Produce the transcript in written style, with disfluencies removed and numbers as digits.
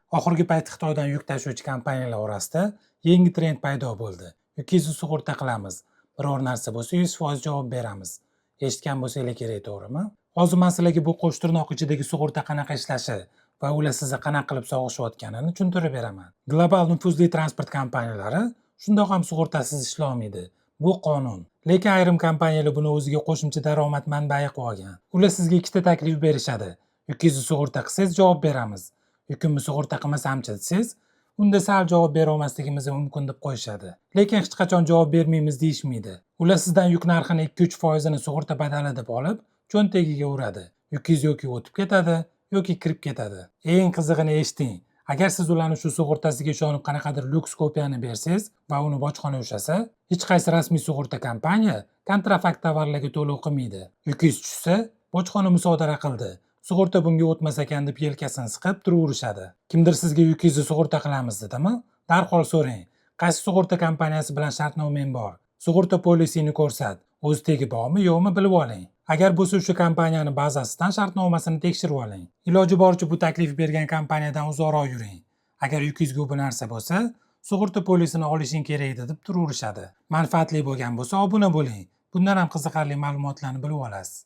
Oxirgi payt Xitoydan yuk tashuvchi kompaniyalar orasida yangi trend paydo bo'ldi. Yukingizni sug'urta qilamiz. Biror narsa bo'lsa 100% javob beramiz. Eshitgan bo'lsanglar kerak, to'g'rimi? Hozir men sizlarga bu qo'sh tirnoq ichidagi sug'urta qanaqa ishlashi va ular sizni qanaqa qilib sog'ishayotganini tushuntirib beraman. Global nufuzli transport kompaniyalari shundoq ham sug'urtasiz ishlolmaydi. Bu qonun. Lekin ayrim kompaniyalar buni o'ziga qo'shimcha daromad manbai qilib olgan. Ular sizga ikkita taklif berishadi. Yukingizni sug'urta qilsangiz javob beramiz. Yukimni sug'urta qilmasamchi desangiz, unda sal javob bera olmasligimiz mumkin deb qo'yishadi. Lekin hech qachon javob bermaymiz deyishmaydi. Ular sizdan yuk narxini 2-3% sug'urta badali deb olib, cho'ntagiga uradi. Yukingiz yoki o'tib ketadi, yoki kirib ketadi. Eng qizig'ini eshiting. Agar siz ularni shu sug'urtasiga ishonib qanaqadir lyuks kopiyani bersangiz va uni bojxona ushlasa, hech qaysi rasmiy sug'urta kompaniya kontrafakt tovarlarga to'lov qilmaydi. Yukingiz tushsa, bojxona musodara qildi. Sug'urta bunga o'tmas ekan deb yelkasini siqib turaverishadi. Kimdir sizga yukingizni sug'urta qilamiz dedimi? Darhol so'rang. Qaysi sug'urta kompaniyasi bilan shartnomang bor? Sug'urta polisini ko'rsat. O'z tegi bormi, yo'qmi bilib oling. Agar bo'lsa o'sha kompaniyani bazasidan shartnomasini tekshirib oling. Iloji boricha bu taklif bergan kompaniyadan uzoqroq yuring. Agar yukingizga bu narsa bo'lsa, sug'urta polisini olishing kerak edi deb turaverishadi. Manfaatli bo'lgan bo'lsa obuna bo'ling. Bundan ham qiziqarli ma'lumotlarni bilib olasiz.